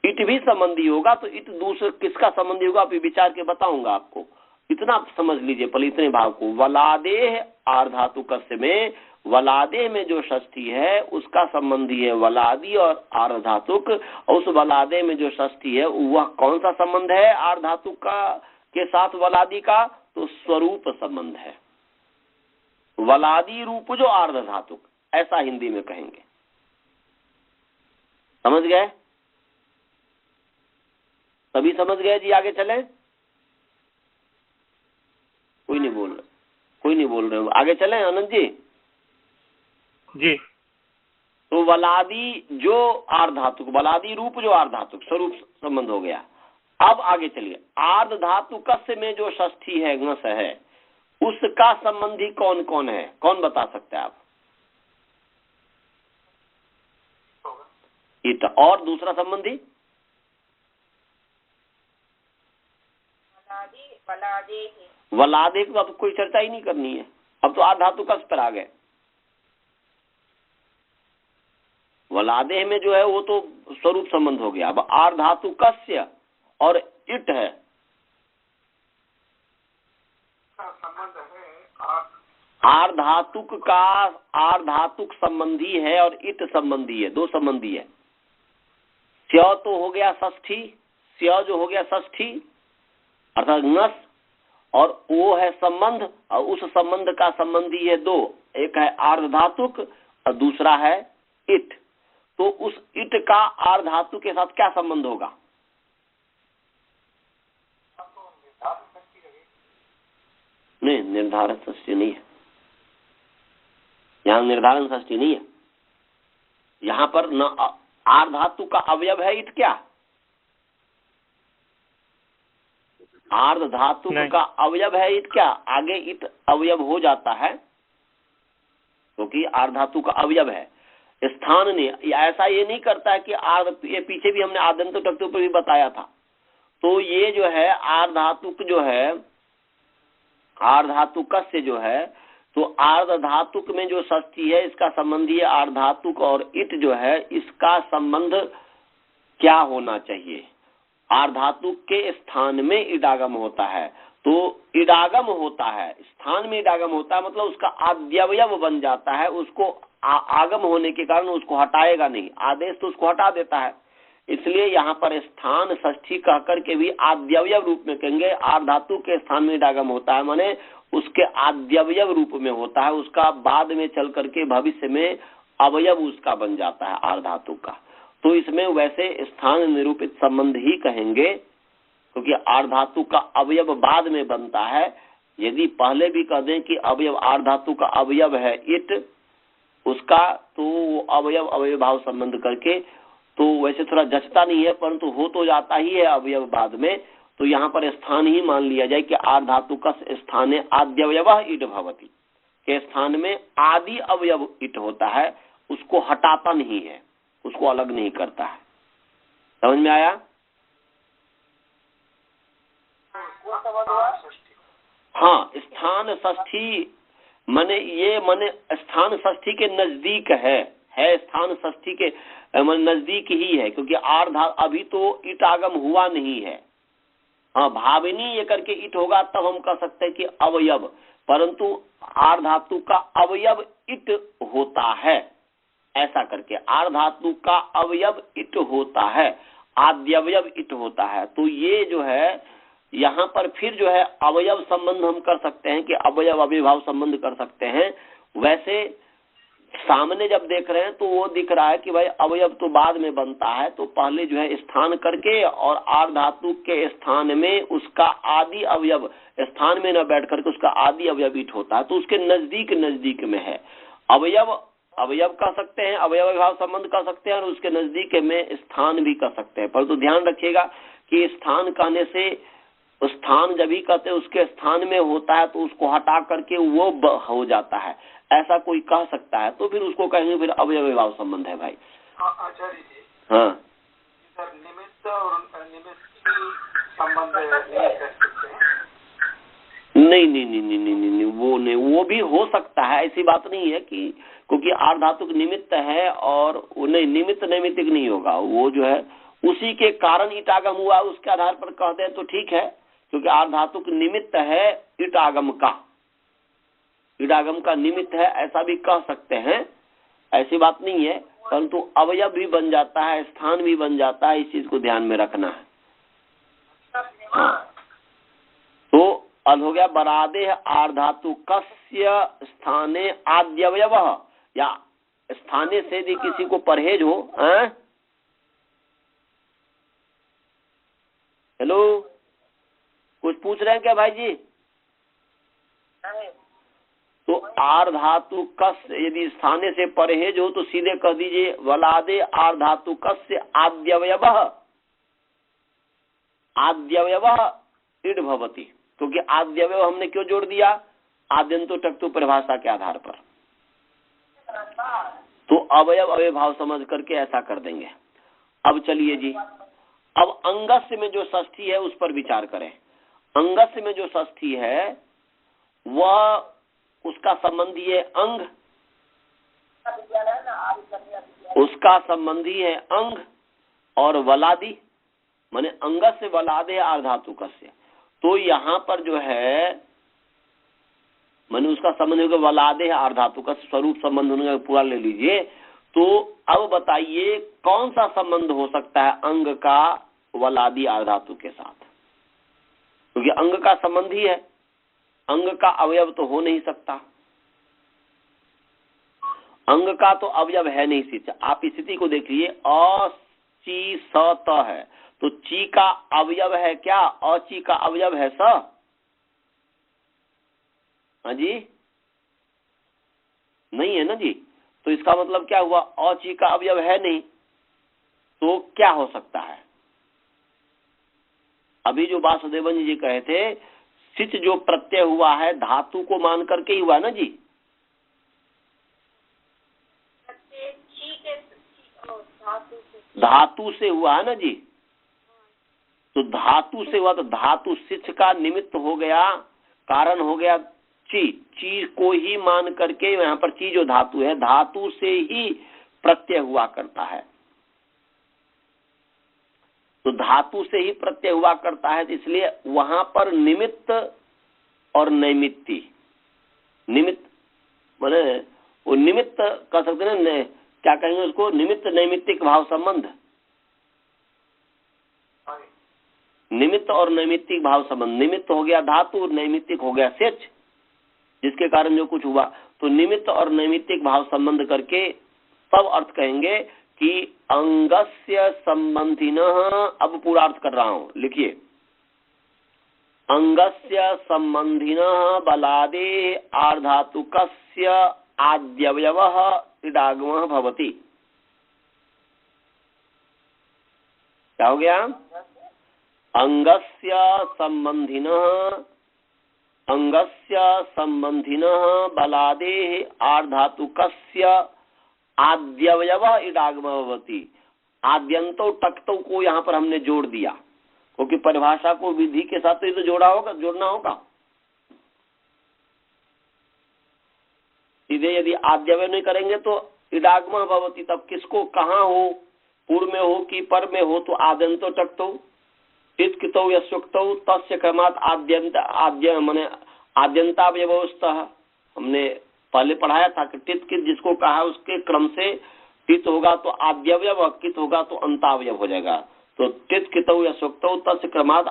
इट भी संबंधी होगा, तो इट दूसरे किसका संबंधी होगा अभी विचार के बताऊंगा आपको, इतना समझ लीजिए पहले इतने भाव को। वलादेह आर्धातुक में, वलादे में जो षष्ठी है उसका संबंधी है वलादी और आर्धातुक, और उस वलादे में जो षष्ठी है वह कौन सा संबंध है आर्धातुक का के साथ वलादी का? तो स्वरूप संबंध है, वलादी रूप जो आर्धातुक, ऐसा हिंदी में कहेंगे। समझ गए? सभी समझ गए जी? आगे चलें? कोई नहीं बोल रहे हो, आगे चलें आनंद जी? जी। तो वलादी जो आर्धातुक, वलादी रूप जो आर्धातुक, स्वरूप संबंध हो गया। अब आगे चलिए, आर्धातुक में जो षष्ठी है ngस है, उसका संबंधी कौन कौन है? कौन बता सकते हैं आप? इट। और दूसरा संबंधी? वलादे को अब कोई चर्चा ही नहीं करनी है, अब तो आर्धातुक पर आ गए। वलादे में जो है वो तो स्वरूप संबंध हो गया। अब आर्धातुकस्य और इट है, संबंध है, आर्धातुक का आर्धातुक संबंधी है और इट संबंधी है, दो संबंधी है। स्या तो हो गया षष्ठी, स्या जो हो गया षष्ठी अर्थात ngस, और ओ है संबंध, और उस संबंध का संबंधी है दो, एक है आर्धातुक और दूसरा है इट। तो उस इट का आर्धातुक के साथ क्या संबंध होगा? नहीं, निर्धारित षष्ठी नहीं है, यहाँ निर्धारण षष्ठी नहीं है। यहाँ पर न आर्धातुक का अवयव है इट, क्या आर्धातुक का अवयव है इट? क्या आगे इट अवयव हो जाता है, क्योंकि आर्धातुक का अवयव है, स्थान नहीं। ऐसा ये नहीं करता है कि ये पीछे भी हमने आदंत टक्टों पर भी बताया था। तो ये जो है आर्धातुक जो है, आर्धातुक से जो है, तो आर्धातुक में जो षष्ठी है इसका संबंधी है आर्धातुक, और इट जो है इसका संबंध क्या होना चाहिए? आर्धातुक के स्थान में इडागम होता है, तो इडागम होता है, स्थान में इडागम होता है, मतलब उसका आद्यवयव बन जाता है, उसको आगम होने के कारण उसको हटाएगा नहीं, आदेश तो उसको हटा देता है। इसलिए यहाँ पर स्थान षष्ठी कह करके भी आद्यवयव रूप में कहेंगे। आर्धातुक के स्थान में इडागम होता है, माने उसके आद्यवयव रूप में होता है, उसका बाद में चल करके भविष्य में अवयव उसका बन जाता है आर्धातुक का। तो इसमें वैसे स्थान निरूपित संबंध ही कहेंगे, क्योंकि आर्धातुक का अवयव बाद में बनता है। यदि पहले भी कह दें कि अवयव आर्धातुक का अवयव है इट, उसका तो अवयव अवयव भाव संबंध करके तो वैसे थोड़ा जचता नहीं है, परंतु हो तो जाता ही है अवयव बाद में। तो यहाँ पर स्थान ही मान लिया जाए कि आर्ध धातु का स्थाने आद्यवयव इट भवति, के स्थान में आदि अवयव इट होता है, उसको हटाता नहीं है, उसको अलग नहीं करता है। समझ में आया? हाँ, स्थान षष्ठी माने ये माने स्थान षष्ठी के नजदीक है स्थान षष्ठी के नजदीक ही है, क्योंकि आर्ध अभी तो ईट आगम हुआ नहीं है। हाँ, भाविनी ये करके ईट होगा तब हम कह सकते हैं कि अवयव, परंतु आर्ध धातु का अवयव ईट होता है, ऐसा करके आर्ध धातु का अवयव ईट होता है, आद्यवयव ईट होता है। तो ये जो है यहाँ पर फिर जो है अवयव संबंध हम कर सकते हैं कि अवयव अविभाव संबंध कर सकते हैं। वैसे सामने जब देख रहे हैं तो वो दिख रहा है कि भाई अवयव तो बाद में बनता है, तो पहले जो है स्थान करके और आर्ध धातु के स्थान में उसका आदि अवयव स्थान में न बैठ करके उसका आदि अवयव ईट होता है, तो उसके नजदीक नजदीक में है। अवयव कह सकते हैं, अवयव अविभाव संबंध कर सकते हैं, और उसके नजदीक में स्थान भी कर सकते हैं। परंतु ध्यान रखिएगा कि स्थान कहने से स्थान जब भी कहते हैं उसके स्थान में होता है तो उसको हटा करके वो हो जाता है, ऐसा कोई कह सकता है तो फिर उसको कहेंगे फिर अवयव अविभाव संबंध है भाई। आचार्य जी, हाँ, इधर निमित्त और निमित्त संबंध नहीं कर सकते हैं? नहीं, वो नहीं, वो भी हो सकता है, ऐसी बात नहीं है कि क्योंकि आर्ध धातुक निमित्त है और नहीं निमित्त नैमित्तिक नहीं होगा, वो जो है उसी के कारण ईटागम हुआ उसके आधार पर कहते हैं तो ठीक है, क्योंकि आर्ध धातुक निमित्त है ईटागम का निमित्त है, ऐसा भी कह सकते हैं, ऐसी बात नहीं है। परंतु अवयव भी बन जाता है, स्थान भी बन जाता है, इस चीज को ध्यान में रखना है। हाँ। तो अब हो गया बरादे आर्धातु कस्य स्थाने आद्यवयव, या स्थाने से यदि किसी को परहेज हो। हेलो, कुछ पूछ रहे हैं क्या भाई जी? तो आर्ध धातु कस यदि स्थाने से परहेज हो तो सीधे कह दीजिए वलादे आर्ध धातु कस्य आद्यवयव इड भवति, क्योंकि आद्यवयव हमने क्यों जोड़ दिया? आद्यंतो टक्तु परिभाषा के आधार पर, तो अवयव अविभाव समझ करके ऐसा कर देंगे। अब चलिए जी, अब अंगस्य में जो षष्ठी है उस पर विचार करें। अंगस्य में जो षष्ठी है वह उसका संबंधी है अंग, उसका संबंधी है अंग और वलादि, माने अंगस्य वलादे आर्धातुकस्य। तो यहाँ पर जो है माने उसका संबंध होगा वलादे आर्धातुकस्य, स्वरूप संबंध होने पूरा ले लीजिए। तो अब बताइए कौन सा संबंध हो सकता है अंग का वलादि आर्धातु के साथ, क्योंकि अंग का संबंध ही है, अंग का अवयव तो हो नहीं सकता, अंग का तो अवयव है नहीं। स्थिति आप स्थिति को देखिए, अ ची स त है, तो ची का अवयव है क्या? अची का अवयव है स? हाँ जी, नहीं है ना जी। तो इसका मतलब क्या हुआ? अची का अवयव है नहीं, तो क्या हो सकता है? अभी जो वासुदेवन जी कहे थे, सिच जो प्रत्यय हुआ है धातु को मान करके ही हुआ ना जी। धातु से हुआ है ना जी, तो धातु से हुआ, तो धातु सिच का निमित्त हो गया, कारण हो गया ची को ही मान करके, यहाँ पर ची जो धातु है धातु से ही प्रत्यय हुआ करता है, तो धातु से ही प्रत्यय हुआ करता है, इसलिए वहां पर निमित्त और नैमित्ति, निमित्त माने वो निमित्त कह सकते हैं, क्या कहेंगे उसको, निमित्त नैमित्तिक भाव संबंध, निमित्त और नैमित्तिक भाव संबंध। निमित्त हो गया धातु और नैमित्तिक हो गया सेच, जिसके कारण जो कुछ हुआ, तो निमित्त और नैमित्तिक भाव संबंध करके तब अर्थ कहेंगे कि अंगस्य संबंधिनः। अब पूरा अर्थ कर रहा हूं, लिखिए, अंगस्य संबंधिनः बलादे आर्धातुकस्य आद्यवयवः इडागमः भवति। क्या हो गया? अंगस्य संबंधिनः बलादेः आर्धातुकस्य आद्यवयव इडागमः भवति। आद्यंतो टक्तो को यहाँ पर हमने जोड़ दिया, क्योंकि परिभाषा को विधि के साथ तो ये तो जोड़ना होगा। सीधे यदि आद्यवय नहीं करेंगे तो इडागमः भवति, तब किसको कहाँ हो, पूर्व में हो कि पर में हो, तो आद्यंतो टक्तो टित कितौ यस्युक्तौ तस्य क्रमात् आद्य माने आद्यंतावयवस्तः। हमने पहले पढ़ाया था कि टित कित जिसको कहा उसके क्रम से टित होगा तो आद्यवयव, कित होगा तो अंतावयव हो जाएगा। तो टित कितौ यस्युक्तौ तस्य क्रमात्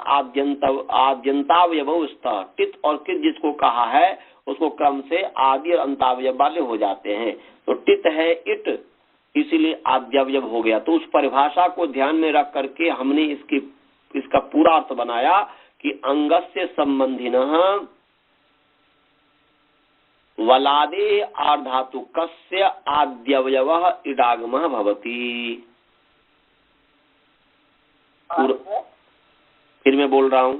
आद्यंतावयवस्तः। टित और कित जिसको कहा है उसको क्रम से आदि और अंतावयव वाले हो जाते हैं। तो टित है इट, इसीलिए आद्यवयव हो गया। तो उस परिभाषा को ध्यान में रख करके हमने इसका पूरा अर्थ बनाया कि अंगस्य संबंधिनः वलादे आर्धातुकस्य आद्यवयवः इडागमः भवति। फिर मैं बोल रहा हूं,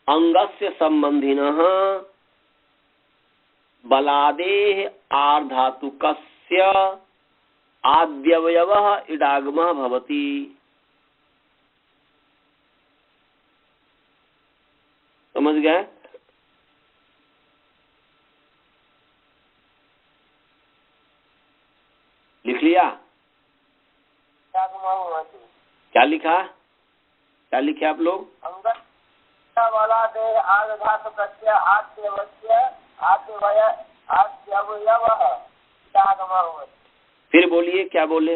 अंगस्य संबंधिनः बलादे आर्धातुकस्य आद्यवयवः इडागमः भवति। समझ गए? लिख लिया? क्या लिखा? क्या लिखे आप लोग? फिर बोलिए, क्या बोले?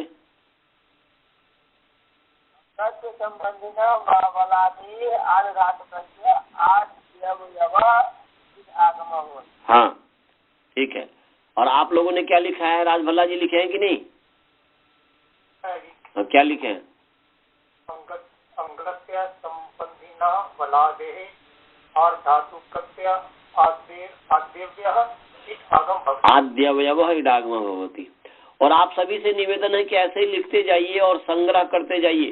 हाँ ठीक है। और आप लोगों ने क्या लिखा है? राजभल्ला जी लिखे हैं कि नहीं? क्या लिखे हैं? अंगस्य संबंधिनः बलादेः आर्धातुकस्य आद्यवयवः इडागमः भवति। और आप सभी से निवेदन है कि ऐसे ही लिखते जाइए और संग्रह करते जाइए,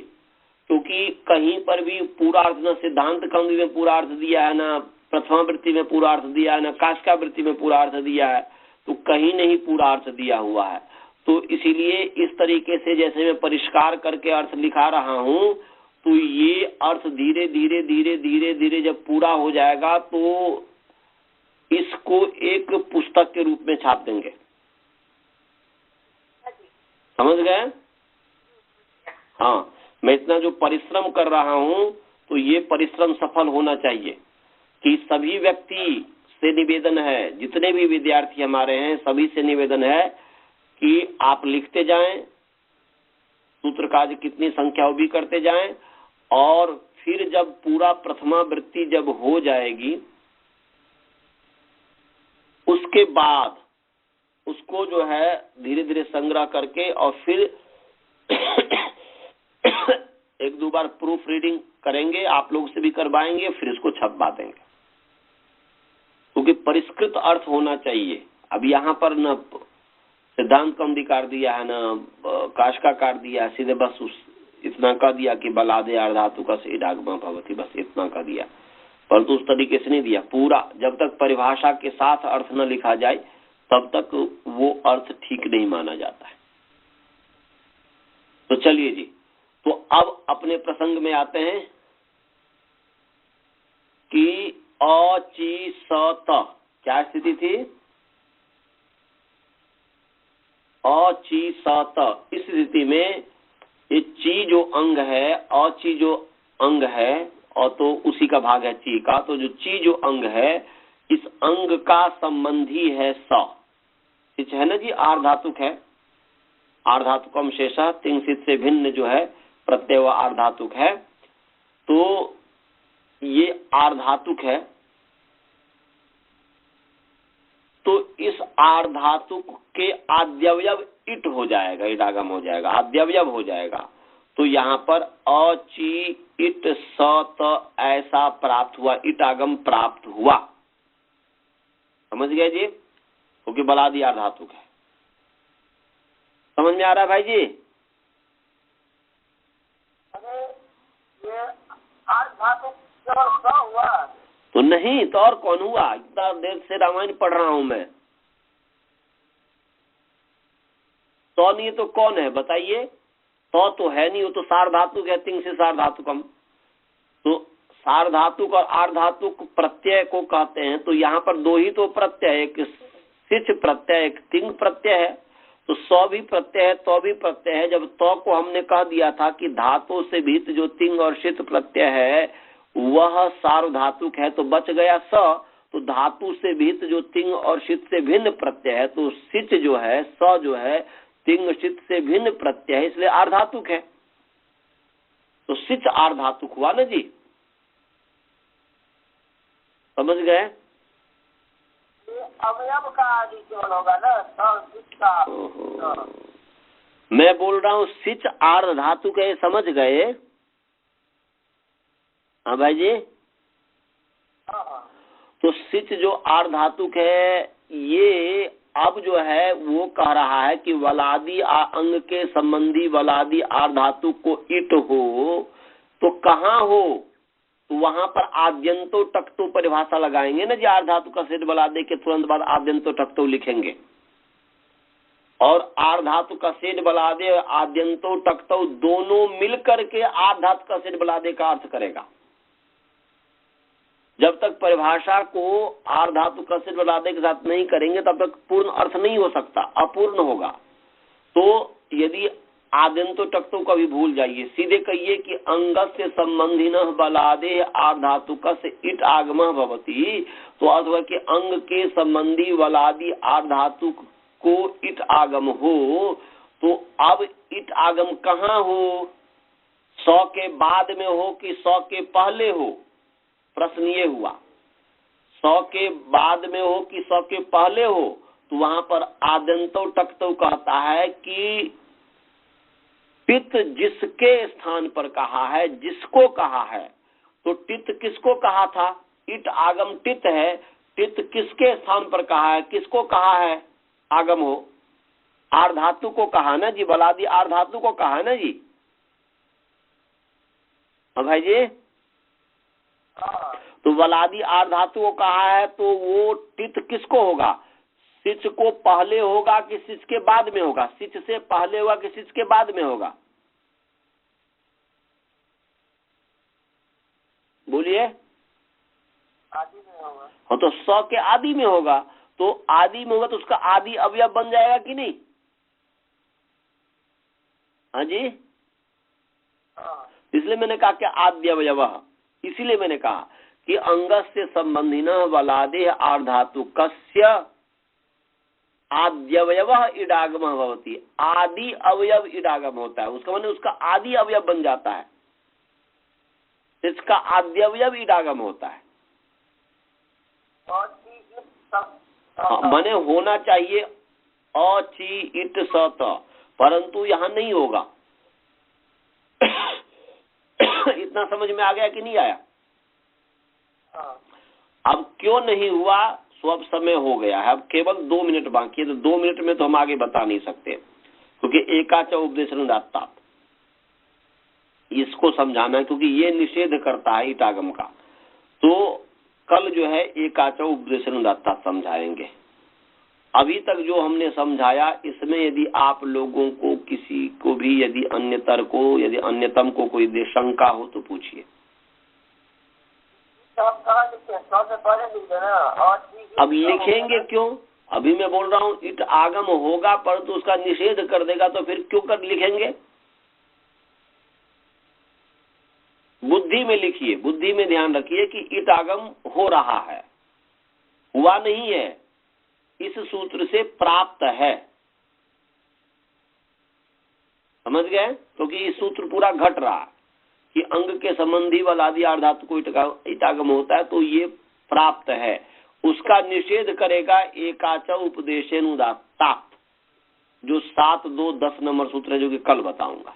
क्योंकि कहीं पर भी पूरा अर्थ न सिद्धांत कौमुदी में पूरा अर्थ दिया है, न प्रथमा वृत्ति में पूरा अर्थ दिया है, न काष्का वृत्ति में पूरा अर्थ दिया है, तो कहीं नहीं पूरा अर्थ दिया हुआ है। तो इसीलिए इस तरीके से जैसे मैं परिष्कार करके अर्थ लिखा रहा हूँ, तो ये अर्थ धीरे धीरे धीरे धीरे धीरे जब पूरा हो जाएगा तो इसको एक पुस्तक के रूप में छाप देंगे। समझ गए? हाँ, मैं इतना जो परिश्रम कर रहा हूँ तो ये परिश्रम सफल होना चाहिए। कि सभी व्यक्ति से निवेदन है, जितने भी विद्यार्थी हमारे हैं सभी से निवेदन है कि आप लिखते जाएं, सूत्र कार्य कितनी संख्या वो भी करते जाएं, और फिर जब पूरा प्रथमा वृत्ति जब हो जाएगी उसके बाद उसको जो है धीरे धीरे संग्रह करके और फिर एक दो बार प्रूफ रीडिंग करेंगे, आप लोग से भी करवाएंगे, फिर इसको छपवा देंगे, क्योंकि परिष्कृत अर्थ होना चाहिए। अब यहाँ पर न सिद्धांत कौमुदी काट दिया है, न काष्का काट दिया है, सीधे बस इतना कह दिया कि बलादे आर्धातुकस्य इडागमः भवति, बस इतना कह दिया, परंतु उस तरीके से नहीं दिया पूरा। जब तक परिभाषा के साथ अर्थ न लिखा जाए तब तक वो अर्थ ठीक नहीं माना जाता है। तो चलिए जी, तो अब अपने प्रसंग में आते हैं कि अची सत क्या स्थिति थी? अची सत। इस स्थिति में ये ची जो अंग है, अची जो अंग है, और तो उसी का भाग है ची का, तो जो ची जो अंग है इस अंग का संबंधी है स। ठीक है ना जी? आर्धातुक है, आर्धातुकम शेषः तिंसित से भिन्न जो है प्रत्यय व आर्धातुक है, तो ये आर्धातुक है। तो इस आर्धातुक के आद्यवयव इट हो जाएगा, इडागम हो जाएगा, आद्यवयव हो जाएगा। तो यहाँ पर अची इट सत ऐसा प्राप्त हुआ, इटागम प्राप्त हुआ। समझ गए जी? क्योंकि बलादि आर्धातुक है। समझ में आ रहा है भाई जी? धातु केवल स हुआ। तो नहीं तो और कौन हुआ? इतना देर से रामायण पढ़ रहा हूं मैं। तो नहीं तो कौन है बताइए? तो है नहीं, वो तो सार्वधातुक है, तिंग से सार्वधातुकम। तो सार्वधातुक और आर्धातुक प्रत्यय को कहते हैं। तो यहाँ पर दो ही तो प्रत्यय, एक सिच प्रत्यय एक तिंग प्रत्यय है। तो सौ भी प्रत्यय है, तो भी प्रत्यय है। जब तो को हमने कह दिया था कि धातु से भीत जो तिंग और शित प्रत्यय है वह सार्वधातुक है, तो बच गया स। तो धातु से भीत जो तिंग और शित से भिन्न प्रत्यय है, तो सिच जो है, स जो है तिंग शित से भिन्न प्रत्यय है, इसलिए आर्धातुक है। तो सिच आर्धातुक हुआ ना जी, समझ गए? अवयव का आदि केवल होगा ना, का। मैं बोल रहा हूँ सिच आर्धातुक है, समझ गए? हाँ भाई जी। तो सिच जो आर्धातुक है, ये अब जो है वो कह रहा है कि वलादी अंग के संबंधी वलादी आर्धातुक को इट हो तो कहाँ हो? तो वहां पर आद्यंतो टक्तो परिभाषा लगाएंगे ना जी। आर्धातु का सेठ वलादे के तुरंत बाद आद्यंतो टक्तो लिखेंगे, और आर्धातु का सेठ वलादे आद्यंतो टक्तो दोनों मिलकर के आर्धातु का सेठ वलादे का अर्थ करेगा। जब तक परिभाषा को आर्धातु का सेठ वलादे के साथ नहीं करेंगे तब तक पूर्ण अर्थ नहीं हो सकता, अपूर्ण होगा। तो यदि आद्यंतो टक्तो का भी भूल जाइए, सीधे कहिए कि अंगस्य संबंधिनः बलादे आर्धातुकस्य इट आगमः भवति। तो अर्थ हुआ कि अंग के संबंधी वलादि आर्धातुक को इट आगम हो। तो अब इट आगम कहाँ हो? सौ के बाद में हो कि सौ के पहले हो? प्रश्न ये हुआ, सौ के बाद में हो कि सौ के पहले हो? तो वहां पर आद्यंतो टक्तो कहता है कि टित जिसके स्थान पर कहा है, जिसको कहा है। तो टित किसको कहा था? इट आगम टित है। टित किसके स्थान पर कहा है, किसको कहा है आगम हो? आर्धातु को कहा ना जी, बलादि आर्धातु को कहा ना जी। हाँ भाई जी। तो वलादि आर्धातु को कहा है, तो वो टित किसको होगा? सिच को पहले होगा कि सिच के बाद में होगा? सिच से पहले होगा कि सिच के बाद में होगा? बोलिए। आदि में होगा। हाँ, तो सौ के आदि में होगा। तो आदि में होगा तो उसका आदि अवयव बन जाएगा कि नहीं? हाँ जी। इसलिए मैंने कहा कि आद्य अवयव, इसीलिए मैंने कहा कि अंगस्य संबंधिनः वलादे आर्धातुकस्य आद्यवयव इडागमः भवति। आदि अवयव इडागम होता है, उसका माने उसका आदि अवयव बन जाता है, इसका आद्य अवयव इडागम होता है। माने होना चाहिए अची इट सत, परंतु यहाँ नहीं होगा। इतना समझ में आ गया कि नहीं आया? अब क्यों नहीं हुआ? सो अब समय हो गया है, अब केवल 2 मिनट बाकी है। तो 2 मिनट में तो हम आगे बता नहीं सकते, क्योंकि एकाच उपदेशनदाता इसको समझाना है, क्योंकि ये निषेध करता है इटागम का। तो कल जो है एकाच उपदेशनदाता समझाएंगे। अभी तक जो हमने समझाया, इसमें यदि आप लोगों को किसी को भी यदि अन्यतर को, यदि अन्यतम को कोई शंका हो तो पूछिए। अब लिखेंगे क्यों? अभी मैं बोल रहा हूँ इट आगम होगा, परंतु उसका निषेध कर देगा, तो फिर क्यों कर लिखेंगे? बुद्धि में लिखिए, बुद्धि में ध्यान रखिए कि इट आगम हो रहा है, हुआ नहीं है, इस सूत्र से प्राप्त है। समझ गए? क्योंकि इस सूत्र पूरा घट रहा है कि अंग के संबंधी वलादि आर्धातु को इटागम होता है, तो ये प्राप्त है। उसका निषेध करेगा एकाच उपदेशेनुदात्तात्, जो 7, 2, 10 नंबर सूत्र है, जो कि कल बताऊंगा।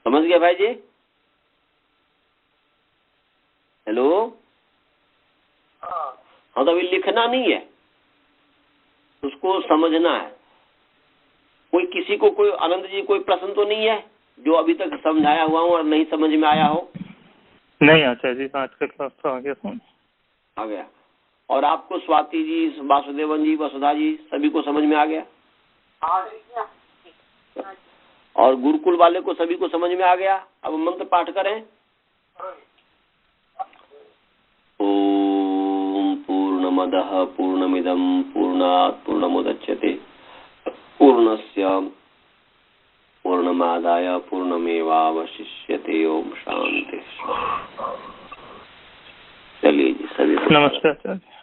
समझ गया भाई जी? हेलो। हाँ, तो अभी लिखना नहीं है, उसको समझना है। कोई किसी को, कोई आनंद जी कोई प्रश्न तो नहीं है? जो अभी तक समझाया हुआ हूँ और नहीं समझ में आया हो? नहीं आचार्य जी, आज का क्लास तो आ गया समझ। आ गया। और आपको स्वाति जी, वासुदेवन जी, वसुधा जी सभी को समझ में आ गया? और गुरुकुल वाले को सभी को समझ में आ गया? अब मंत्र पाठ करें। ओम पूर्णमदः पूर्णमिदं पूर्णात् पूर्णमुदच्यते पूर्णस्य पूर्णमादाय पूर्णमेवावशिष्यते। ओम शांति। चलिए जी, सभी नमस्कार आचार्य।